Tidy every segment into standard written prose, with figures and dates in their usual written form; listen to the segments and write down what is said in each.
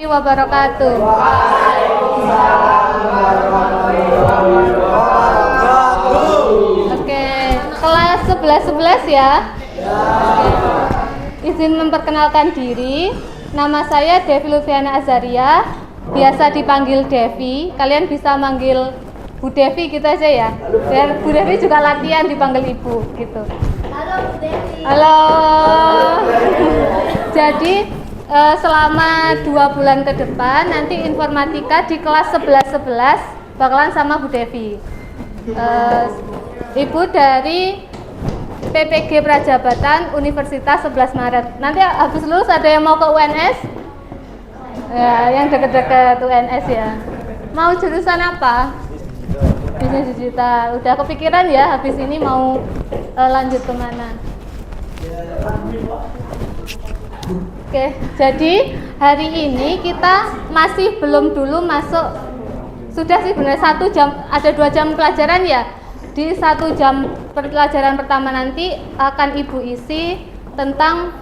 wabarakatuh. Oke, kelas 11 ya. Izin memperkenalkan diri. Nama saya Devi Lufiana Azaria, biasa dipanggil Devi. Kalian bisa manggil Bu Devi gitu aja ya. Dan Bu Devi juga latihan dipanggil Ibu gitu. Halo Bu Devi. Halo. Jadi selama 2 bulan ke depan nanti informatika di kelas 11 bakalan sama Bu Devi. Ibu dari PPG Prajabatan Universitas 11 Maret. Nanti habis lulus ada yang mau ke UNS? Ya, yang deket-deket UNS ya. Mau jurusan apa? Bisnis digital. Udah kepikiran ya habis ini mau lanjut kemana? Oke, jadi hari ini kita masih belum dulu masuk. Sudah sih benar 1 jam, ada 2 jam pelajaran ya. Di 1 jam pelajaran pertama nanti akan Ibu isi tentang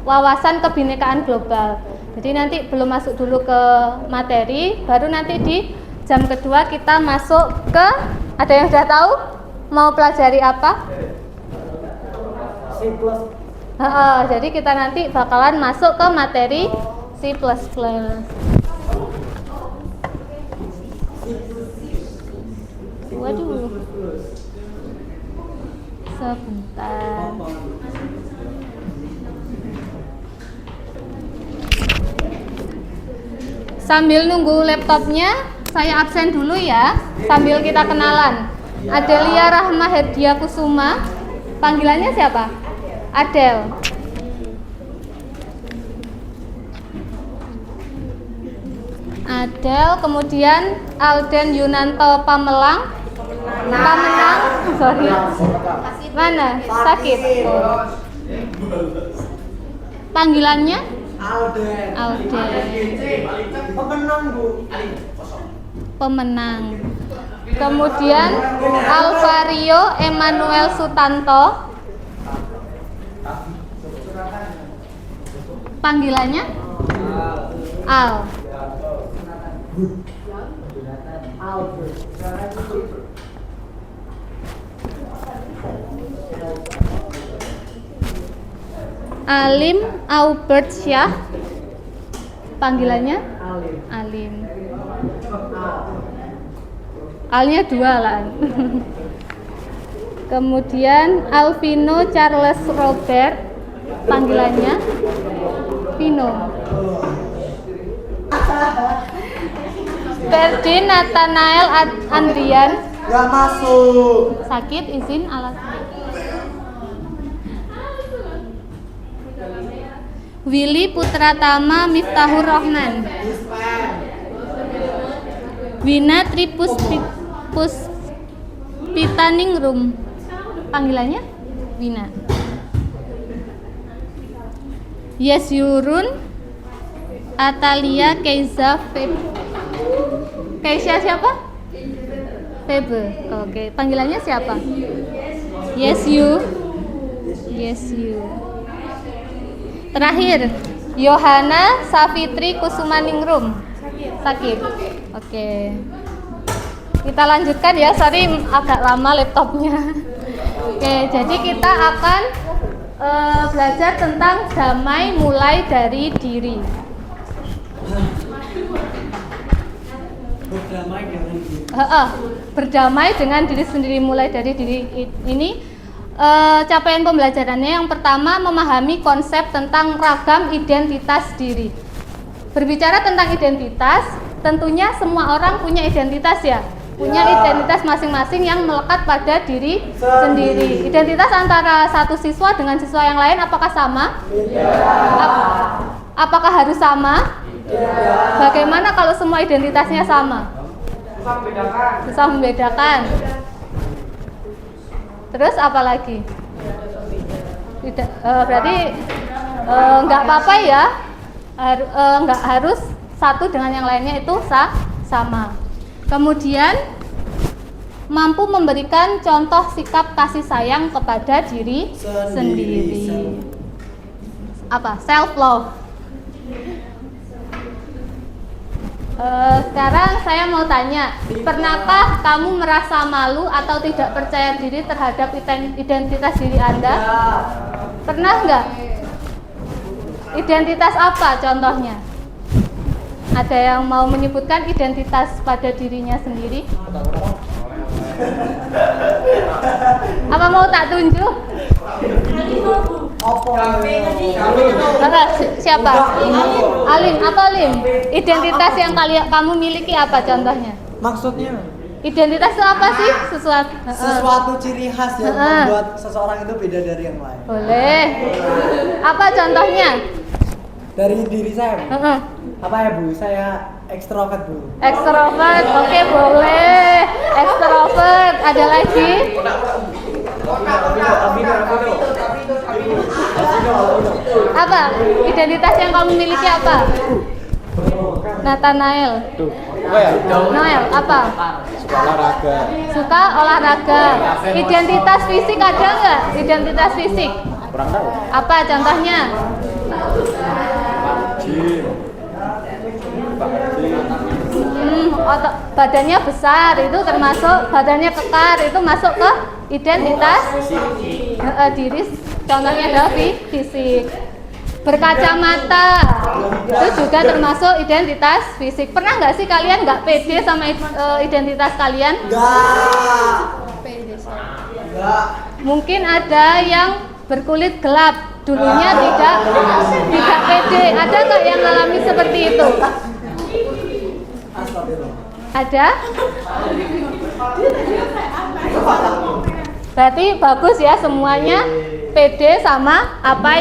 wawasan kebinekaan global. Jadi nanti belum masuk dulu ke materi, baru nanti di jam kedua kita masuk ke, ada yang sudah tahu mau pelajari apa? C++. Jadi kita nanti bakalan masuk ke materi C++. Waduh. Sebentar. Sambil nunggu laptopnya, saya absen dulu ya. Sambil kita kenalan. Adelia Rahma Herdia Kusuma. Panggilannya siapa? Adel. Adel, kemudian Alden Yunanto Pamenang. Sorry. Mana? Sakit. Oh. Panggilannya? Alden. Pemenang, Bu. Pemenang. Kemudian Alvario Emmanuel Sutanto. Panggilannya? Al. Alim Aubert Syah. Panggilannya? Alim. Alnya 2 lah. Kemudian Alvino Charles Robert. Panggilannya? Vino. Ferdi Nathanael Andrian. Gak masuk. Sakit, izin alasan. Willy Putratama Miftahur Rahman. Wina Pitaningrum. Panggilannya Wina. Yesyurun Atalia Keiza Feb. Keisha siapa? Febe. Oke, panggilannya siapa? Yes you. Terakhir, Yohana Safitri Kusumaningrum. Sakit. Oke. Kita lanjutkan ya. Sorry agak lama laptopnya. Oke, jadi kita akan belajar tentang damai mulai dari diri. Berdamai dengan diri sendiri mulai dari diri ini. Capaian pembelajarannya yang pertama memahami konsep tentang ragam identitas diri. Berbicara tentang identitas, tentunya semua orang punya identitas ya. Punya identitas masing-masing yang melekat pada diri sendiri. Identitas antara satu siswa dengan siswa yang lain apakah sama? Apakah harus sama? Bagaimana kalau semua identitasnya sama? Susah membedakan. Terus apa lagi? Tidak, berarti nggak apa-apa ya. Nggak harus satu dengan yang lainnya itu sama. Kemudian mampu memberikan contoh sikap kasih sayang kepada diri sendiri. Apa? Self love. Sekarang saya mau tanya, pernahkah kamu merasa malu atau tidak percaya diri terhadap identitas diri Anda? Pernah nggak? Identitas apa contohnya? Ada yang mau menyebutkan identitas pada dirinya sendiri? Apa mau tak tunjuk? Siapa? Alim. Apa Alim? Identitas yang kamu miliki apa contohnya? Maksudnya? Identitas itu apa sih? Sesuatu ciri khas yang membuat seseorang itu beda dari yang lain. Boleh. Apa contohnya? Dari diri saya. Apa ya Bu? Saya ekstrovert Bu. Ekstrovert, oke boleh. Ekstrovert, ada lagi? Apa? Identitas yang kamu miliki apa? Nathanael. Noel, apa? Suka olahraga. Suka olahraga. Identitas fisik ada nggak? Identitas fisik? Kurang tahu. Apa contohnya? Gym. Badannya besar itu termasuk, badannya kekar itu masuk ke identitas diri. Contohnya adalah fisik. Berkacamata itu juga termasuk identitas fisik. Pernah nggak sih kalian nggak pede sama identitas kalian? Enggak. Mungkin ada yang berkulit gelap, dulunya tidak pede. Ada nggak yang mengalami seperti itu? Ada? Berarti bagus ya, semuanya pede sama apa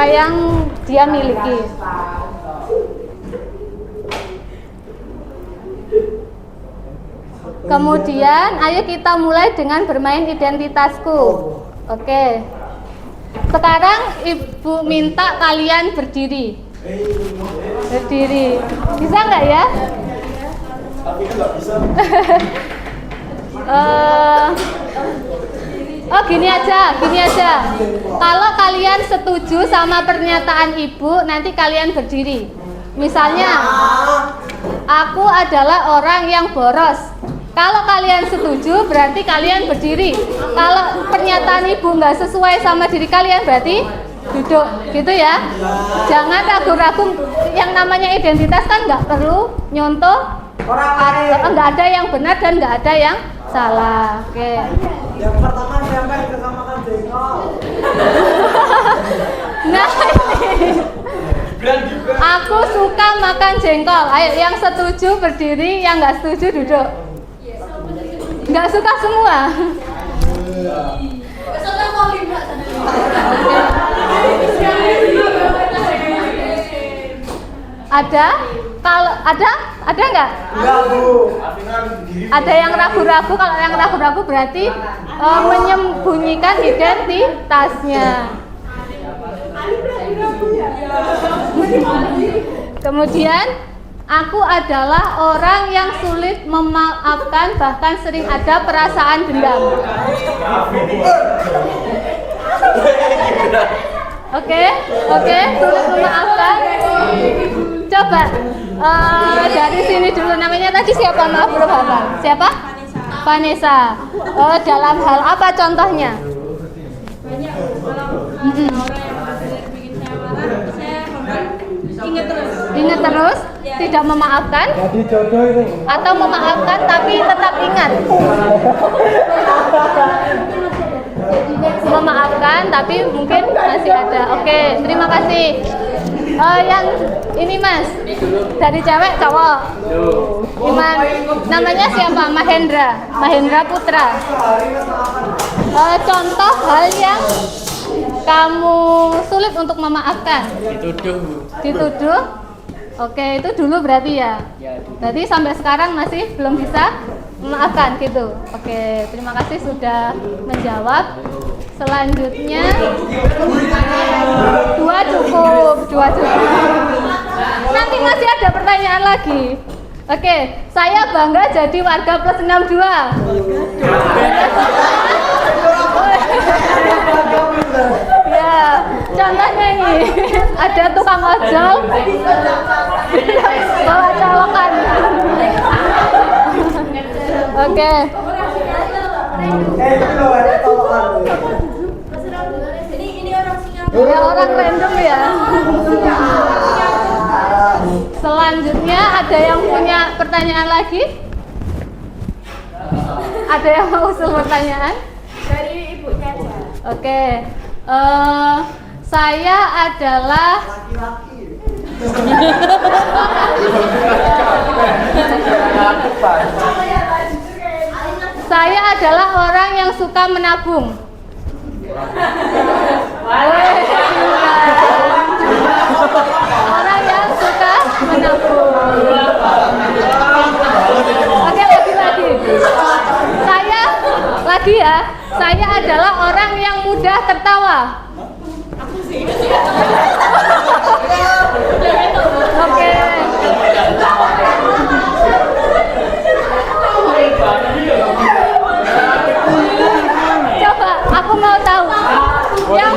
yang dia miliki. Kemudian ayo kita mulai dengan bermain identitasku. Oke. Sekarang Ibu minta kalian berdiri. Berdiri. Bisa nggak ya? Tapi nggak bisa. Gini aja. Kalau kalian setuju sama pernyataan Ibu, nanti kalian berdiri. Misalnya, aku adalah orang yang boros. Kalau kalian setuju, berarti kalian berdiri. Kalau pernyataan Ibu nggak sesuai sama diri kalian, berarti duduk, gitu ya. Jangan ragu-ragu. Yang namanya identitas kan nggak perlu nyontoh. Nggak ada yang benar dan nggak ada yang salah. Oke. Yang pertama siapa yang kesamakan jengkol? Nah ini. Aku suka makan jengkol. Ayo yang setuju berdiri, yang nggak setuju duduk. Nggak suka semua. Ada? Kalau ada nggak? Enggak Bu. Ada yang ragu-ragu. Kalau yang ragu-ragu berarti menyembunyikan identitasnya. Kemudian, aku adalah orang yang sulit memaafkan, bahkan sering ada perasaan dendam. Oke, sulit memaafkan. Coba dari sini dulu, namanya tadi siapa? Maaf belum hafal. Siapa? Vanessa. Dalam hal apa contohnya? Banyak. Kalau orang yang bikin saya marah, saya ingat terus. Tidak memaafkan? Jadi jodoh itu. Atau memaafkan tapi tetap ingat? Memaafkan tapi mungkin masih ada. Oke, terima kasih. Yang ini Mas, dari cewek cowok. Namanya siapa? Mahendra Putra. Contoh hal yang kamu sulit untuk memaafkan. Dituduh. Oke, itu dulu berarti ya. Berarti sampai sekarang masih belum bisa memaafkan gitu. Oke, terima kasih sudah menjawab. Selanjutnya dua cukup. Nanti masih ada pertanyaan lagi. Oke, saya bangga jadi warga plus 62. Ya, contohnya ini ada tukang ojol Bawa colokan. Oke. Itu loh ada tolokan. Ini orang Singapura. Ya orang random ya. Selanjutnya ada yang punya pertanyaan lagi? Ada yang mau usul pertanyaan? Dari ibunya aja. Oke. Saya adalah Laki-laki. Saya adalah orang yang suka menabung. Orang yang suka menabung. Oke, lagi. Saya adalah orang yang mudah tertawa. Oke. Coba, aku mau tahu. Yang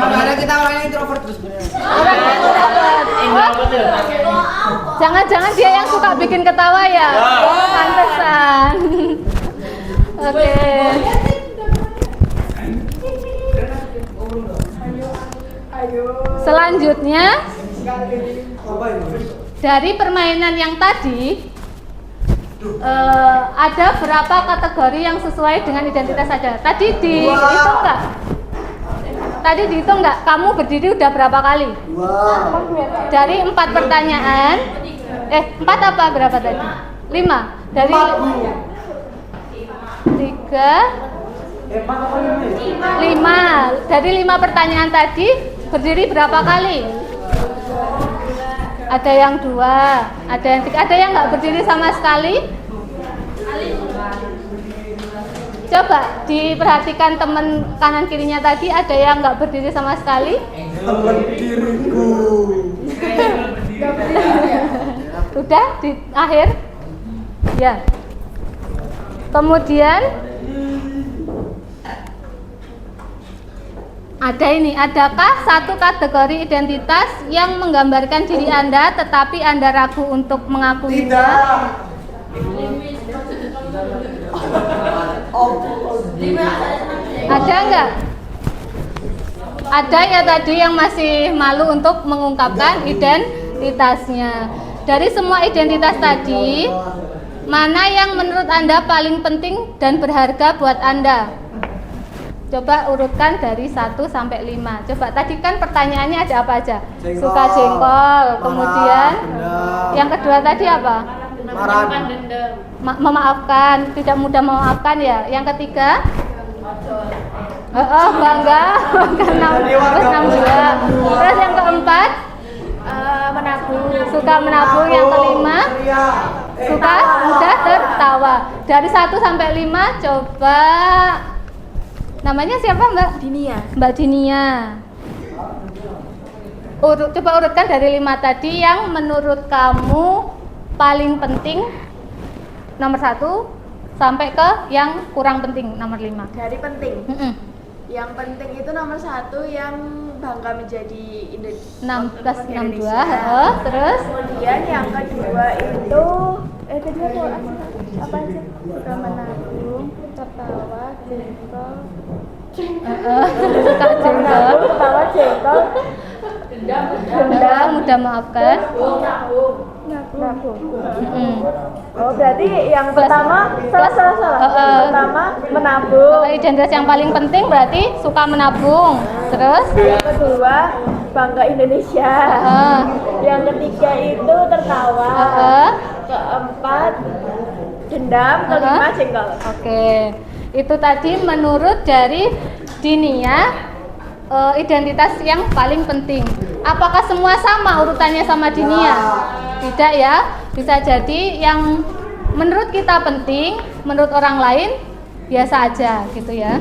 Karena kita orang yang introvert terus bener. Jangan-jangan dia yang suka bikin ketawa ya? Pantesan. Oke. Selanjutnya, dari permainan yang tadi, ada berapa kategori yang sesuai dengan identitas Anda? Tadi dihitung nggak? Tadi dihitung nggak? Kamu berdiri udah berapa kali? Dari 4 pertanyaan, 4 apa berapa tadi? 5. Dari 3, 5. Dari 5 pertanyaan tadi berdiri berapa kali? Ada yang 2, ada yang 3, ada yang nggak berdiri sama sekali? Coba diperhatikan teman kanan kirinya tadi, ada yang nggak berdiri sama sekali? Temen diriku. Udah di akhir? Ya. Kemudian ada ini, adakah satu kategori identitas yang menggambarkan diri Anda tetapi Anda ragu untuk mengakuinya? Tidak. Ada nggak? Ada ya tadi yang masih malu untuk mengungkapkan identitasnya. Dari semua identitas tadi, mana yang menurut Anda paling penting dan berharga buat Anda? Coba urutkan dari 1 sampai 5. Coba tadi kan pertanyaannya ada apa aja? Jengkol, Suka jengkol, kemudian dendam. yang kedua tadi apa? Marah. Memaafkan, tidak mudah memaafkan ya. Yang ketiga? Bangga. Terus 62. Terus yang keempat? Menabung. Suka menabung. Yang kelima? Suka mudah tertawa. Dari 1 sampai 5 coba. Namanya siapa Mbak? Dinia. Mbak Dinia. Coba urutkan dari 5 tadi yang menurut kamu paling penting nomor 1 sampai ke yang kurang penting nomor 5. Dari penting. Yang penting itu nomor 1 yang bangga menjadi 6 plus 62. Terus Kemudian yang kedua itu kedua tuh apa aja? Suka menabung, tertawa, jengkol. suka jengkol, Tertawa, jengkol, dendam, mudah maafkan. nabung. Oh, berarti yang pertama salah. Pertama menabung. Identitas yang paling penting berarti suka menabung. Terus Yang kedua bangga Indonesia. Yang ketiga itu tertawa. Keempat dendam. Kelima jengkol. Oke, itu tadi menurut dari Dinia identitas yang paling penting. Apakah semua sama urutannya sama Dinia? Tidak ya, bisa jadi yang menurut kita penting, menurut orang lain biasa aja gitu ya.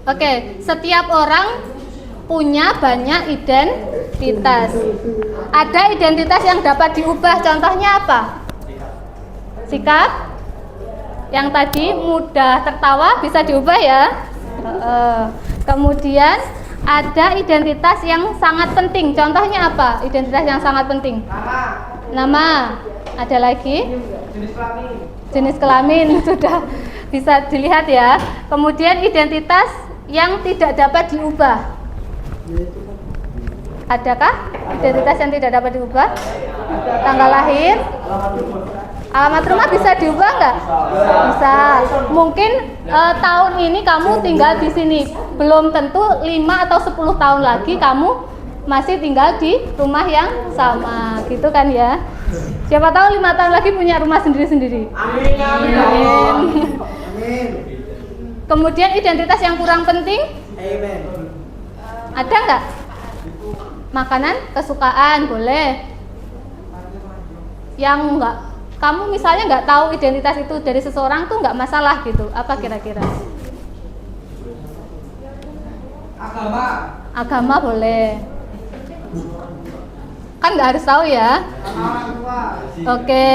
Oke, setiap orang punya banyak identitas. Ada identitas yang dapat diubah, contohnya apa? Sikap yang tadi mudah tertawa bisa diubah ya. Kemudian ada identitas yang sangat penting. Contohnya apa? Identitas yang sangat penting. Nama. Ada lagi? Jenis kelamin sudah bisa dilihat ya. Kemudian identitas yang tidak dapat diubah. Adakah identitas yang tidak dapat diubah? Tanggal lahir? Alamat rumah bisa diubah nggak? Bisa. Mungkin tahun ini kamu tinggal di sini. Belum tentu 5 atau 10 tahun lagi kamu masih tinggal di rumah yang sama. Gitu kan ya. Siapa tahu 5 tahun lagi punya rumah sendiri-sendiri. Amin. Amin. Amin. Kemudian identitas yang kurang penting? Amin. Ada nggak? Makanan kesukaan boleh. Yang nggak, kamu misalnya nggak tahu identitas itu dari seseorang tuh nggak masalah gitu. Apa kira-kira? Agama boleh. Kan nggak harus tahu ya. Oke,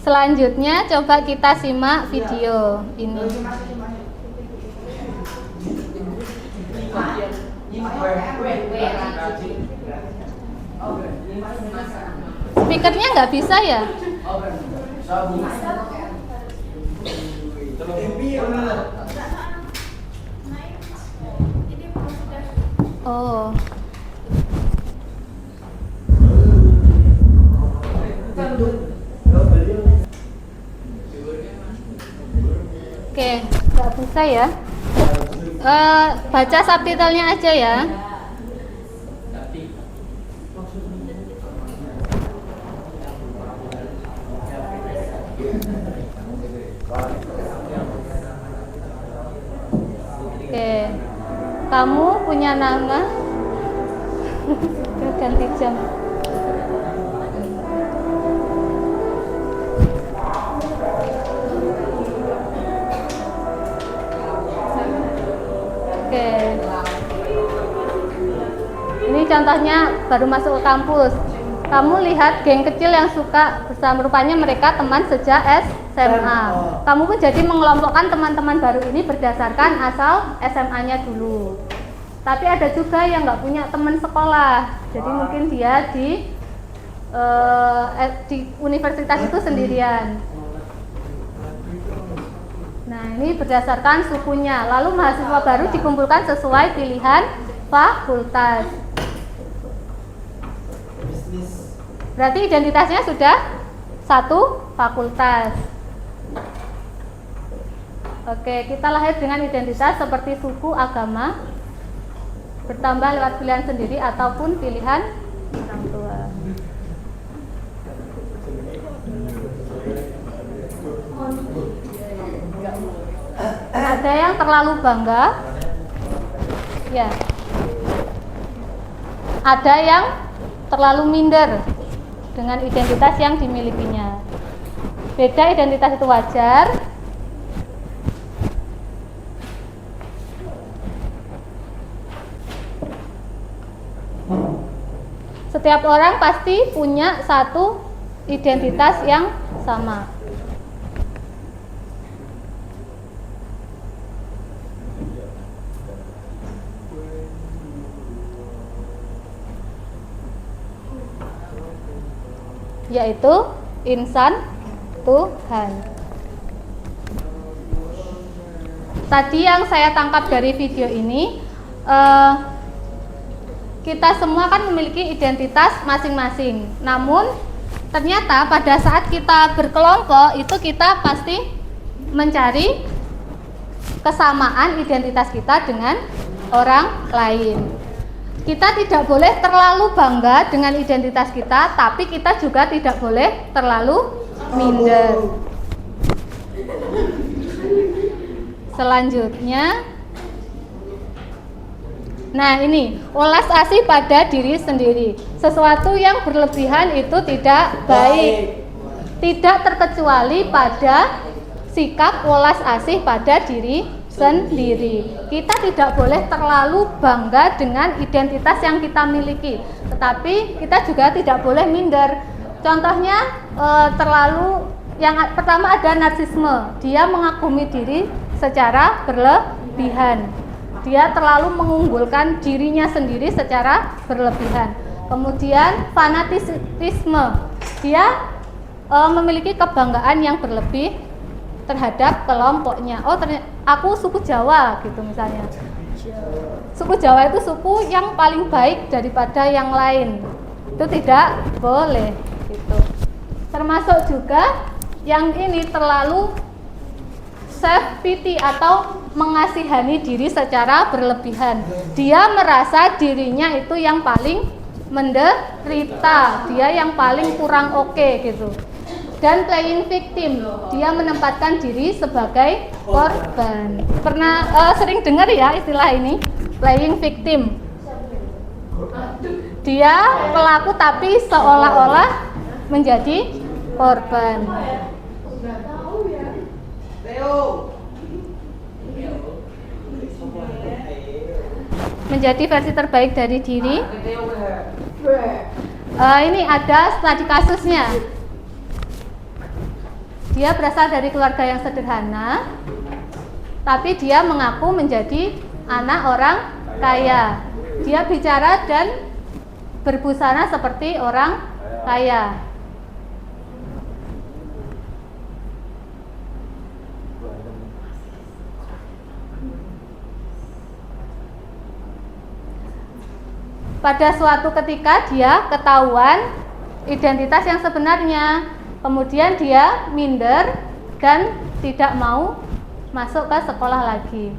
selanjutnya coba kita simak video ini. Speakernya nggak bisa ya? Oh. Oke, nggak bisa ya. Baca subtitlenya aja ya. Oke, kamu punya nama? Ganti jam. Oke, ini contohnya baru masuk ke kampus. Kamu lihat geng kecil yang suka bersama, rupanya mereka teman sejak SMA. Kamu pun jadi mengelompokkan teman-teman baru ini berdasarkan asal SMA-nya dulu. Tapi ada juga yang nggak punya teman sekolah, jadi mungkin dia di universitas itu sendirian. Nah, ini berdasarkan sukunya. Lalu mahasiswa baru dikumpulkan sesuai pilihan fakultas. Berarti identitasnya sudah satu fakultas. Oke, kita lahir dengan identitas seperti suku, agama, bertambah lewat pilihan sendiri ataupun pilihan orang tua. Ada yang terlalu bangga, ya. Ada yang terlalu minder dengan identitas yang dimilikinya. Beda identitas itu wajar. Setiap orang pasti punya satu identitas yang sama. Yaitu insan Tuhan. Tadi yang saya tangkap dari video ini, kita semua kan memiliki identitas masing-masing. Namun ternyata pada saat kita berkelompok itu kita pasti mencari kesamaan identitas kita dengan orang lain. Kita tidak boleh terlalu bangga dengan identitas kita, tapi kita juga tidak boleh terlalu minder. Selanjutnya, nah ini, welas asih pada diri sendiri. Sesuatu yang berlebihan itu tidak baik. Tidak terkecuali pada sikap welas asih pada diri sendiri. Kita tidak boleh terlalu bangga dengan identitas yang kita miliki, tetapi kita juga tidak boleh minder. Contohnya terlalu, yang pertama ada narsisme. Dia mengagumi diri secara berlebihan. dia terlalu mengunggulkan dirinya sendiri secara berlebihan. Kemudian fanatisme, dia memiliki kebanggaan yang berlebih terhadap kelompoknya. Oh, aku suku Jawa gitu misalnya. Suku Jawa itu suku yang paling baik daripada yang lain. Itu tidak boleh gitu. Termasuk juga yang ini terlalu self pity atau mengasihani diri secara berlebihan. Dia merasa dirinya itu yang paling menderita, dia yang paling kurang oke gitu. Dan playing victim, dia menempatkan diri sebagai korban. Pernah sering dengar ya istilah ini, playing victim. Dia pelaku tapi seolah-olah menjadi korban. Menjadi versi terbaik dari diri. Ini ada studi kasusnya. Dia berasal dari keluarga yang sederhana, tapi dia mengaku menjadi anak orang kaya. Dia bicara dan berbusana seperti orang kaya. Pada suatu ketika dia ketahuan identitas yang sebenarnya. Kemudian dia minder dan tidak mau masuk ke sekolah lagi.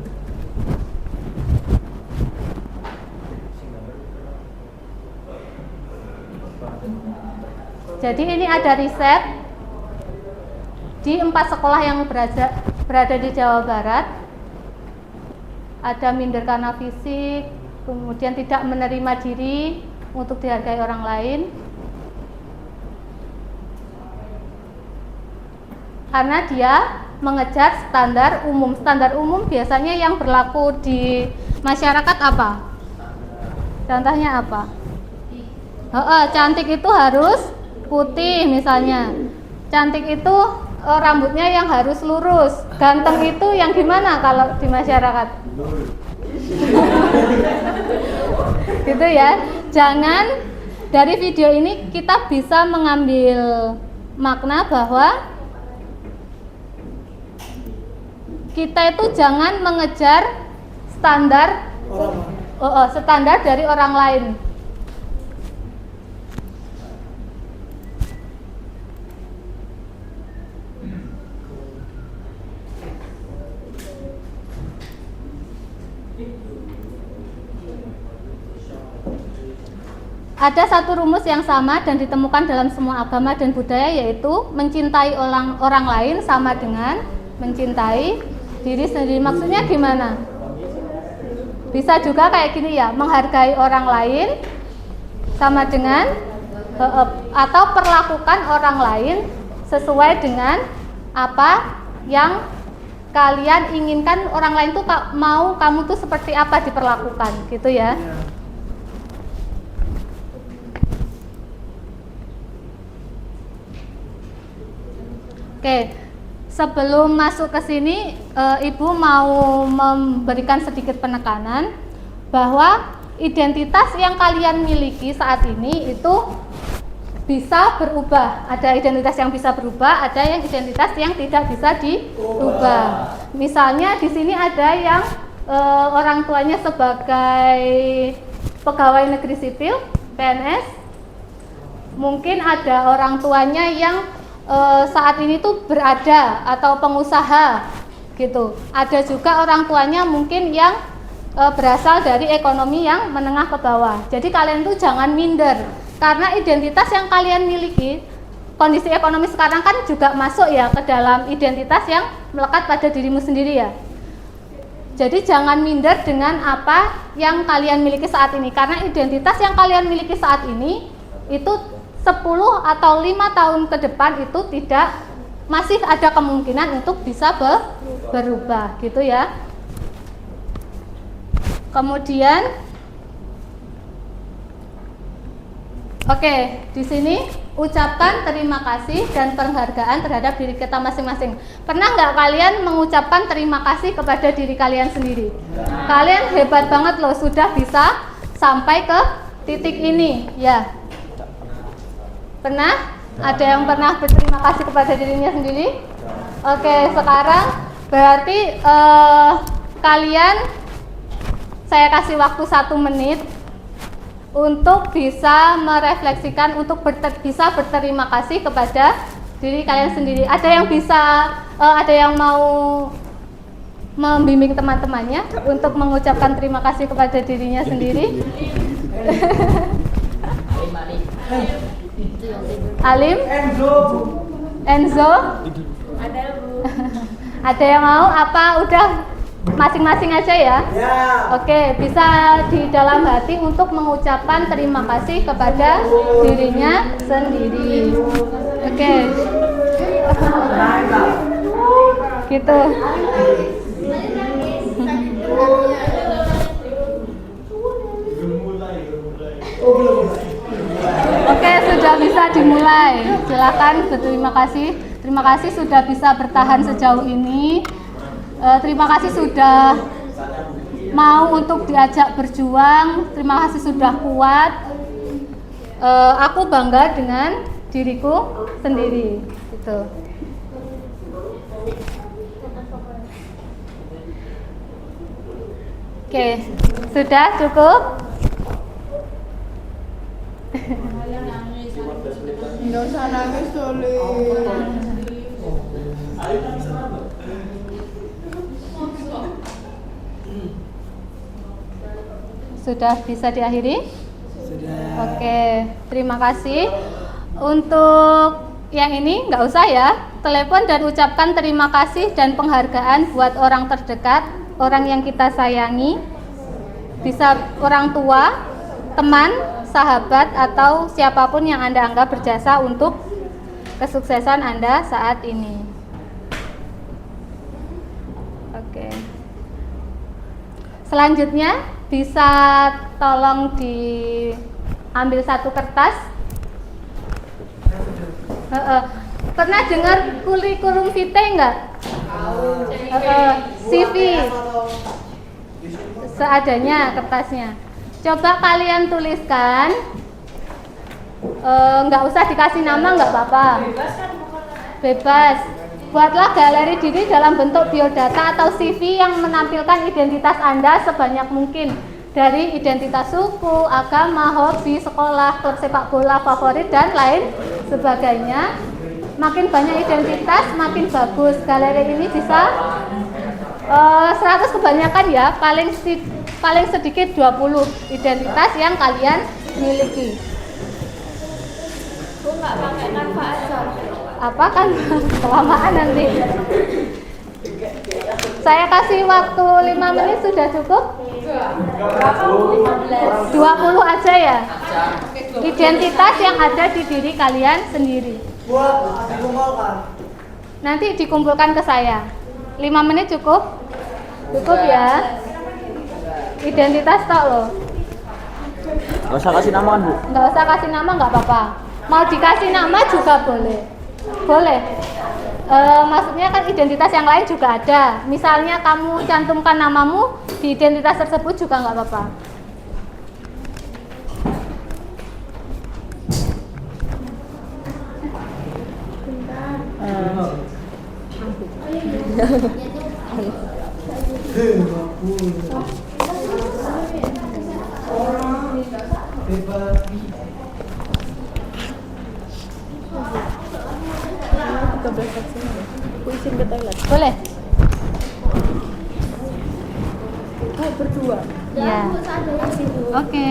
Jadi ini ada riset di 4 sekolah yang berada di Jawa Barat. Ada minder karena fisik, kemudian tidak menerima diri untuk dihargai orang lain. Karena dia mengejar standar umum. Standar umum biasanya yang berlaku di masyarakat apa? Contohnya apa? Cantik itu harus putih misalnya. Cantik itu rambutnya yang harus lurus. Ganteng itu yang gimana kalau di masyarakat? Gitu ya. Jangan dari video ini kita bisa mengambil makna bahwa kita itu jangan mengejar standar dari orang lain. Ada satu rumus yang sama dan ditemukan dalam semua agama dan budaya, yaitu mencintai orang lain sama dengan mencintai diri sendiri. Maksudnya gimana? Bisa juga kayak gini ya, menghargai orang lain sama dengan atau perlakukan orang lain sesuai dengan apa yang kalian inginkan orang lain tuh mau kamu tuh seperti apa diperlakukan gitu ya. Oke, sebelum masuk ke sini, Ibu mau memberikan sedikit penekanan bahwa identitas yang kalian miliki saat ini itu bisa berubah. Ada identitas yang bisa berubah, ada yang identitas yang tidak bisa diubah. Misalnya di sini ada yang orang tuanya sebagai pegawai negeri sipil, PNS. Mungkin ada orang tuanya yang saat ini tuh berada atau pengusaha gitu. Ada juga orang tuanya mungkin yang berasal dari ekonomi yang menengah ke bawah. Jadi kalian tuh jangan minder karena identitas yang kalian miliki, kondisi ekonomi sekarang kan juga masuk ya ke dalam identitas yang melekat pada dirimu sendiri ya. Jadi jangan minder dengan apa yang kalian miliki saat ini, karena identitas yang kalian miliki saat ini itu 10 atau 5 tahun ke depan itu masih ada kemungkinan untuk bisa berubah gitu ya. Kemudian oke, di sini ucapkan terima kasih dan penghargaan terhadap diri kita masing-masing. Pernah nggak kalian mengucapkan terima kasih kepada diri kalian sendiri? Kalian hebat banget loh, sudah bisa sampai ke titik ini, ya. Pernah? Ada yang pernah berterima kasih kepada dirinya sendiri? Oke, sekarang berarti kalian, saya kasih waktu 1 menit untuk bisa merefleksikan, untuk bisa berterima kasih kepada diri kalian sendiri. Ada yang bisa, ada yang mau membimbing teman-temannya untuk mengucapkan terima kasih kepada dirinya sendiri? Alim? Enzo? Ada yang mau? Apa udah masing-masing aja ya? Oke, bisa di dalam hati untuk mengucapkan terima kasih kepada dirinya sendiri. Oke. Gitu. Oke, sudah bisa dimulai. Silakan berterima kasih. Terima kasih sudah bisa bertahan sejauh ini. Terima kasih sudah mau untuk diajak berjuang. Terima kasih sudah kuat. Aku bangga dengan diriku sendiri. Gitu. Oke, sudah cukup? Nggak usah nangis, Soli. Sudah bisa diakhiri? Sudah. Oke, terima kasih. Untuk yang ini nggak usah ya. Telepon dan ucapkan terima kasih dan penghargaan buat orang terdekat, orang yang kita sayangi. Bisa orang tua, teman, sahabat, atau siapapun yang Anda anggap berjasa untuk kesuksesan Anda saat ini. Oke. Selanjutnya bisa tolong diambil satu kertas. Pernah dengar kurikulum vitae enggak? CV. Seadanya kertasnya. Coba kalian tuliskan. Nggak usah dikasih nama, nggak apa-apa. Bebas. Buatlah galeri diri dalam bentuk biodata atau CV yang menampilkan identitas Anda sebanyak mungkin. Dari identitas suku, agama, hobi, sekolah, klub sepak bola favorit, dan lain sebagainya. Makin banyak identitas, makin bagus. Galeri ini bisa 100 kebanyakan ya, paling sedikit 20 identitas yang kalian miliki. Aku nggak pakai Canva aja. Apa kan kelamaan nanti. Saya kasih waktu 5 menit, sudah cukup? 20 aja ya. Identitas yang ada di diri kalian sendiri. Nanti dikumpulkan ke saya. 5 menit cukup? Cukup ya. Identitas tok loh. Nggak usah kasih nama kan, Bu? Nggak usah kasih nama, nggak apa-apa. Mau dikasih nama juga boleh. Boleh. Maksudnya kan identitas yang lain juga ada. Misalnya kamu cantumkan namamu di identitas tersebut juga nggak apa-apa. Aku izin ke toilet. Boleh? Oh, berdua. Ya. Oke.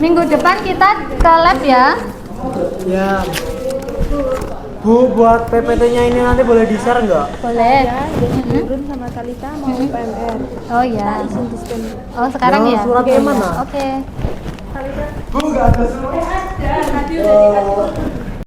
Minggu depan kita ke lab ya. Ya. Bu, buat PPT-nya ini nanti boleh di-share nggak? Boleh. Ya, jadi Nurun sama Talita mau PMR. Oh ya. Izin diskon. Oh sekarang ya. Suratnya mana? Oke. Bu, nggak ada surat. Ada. Tadi udah dikasih.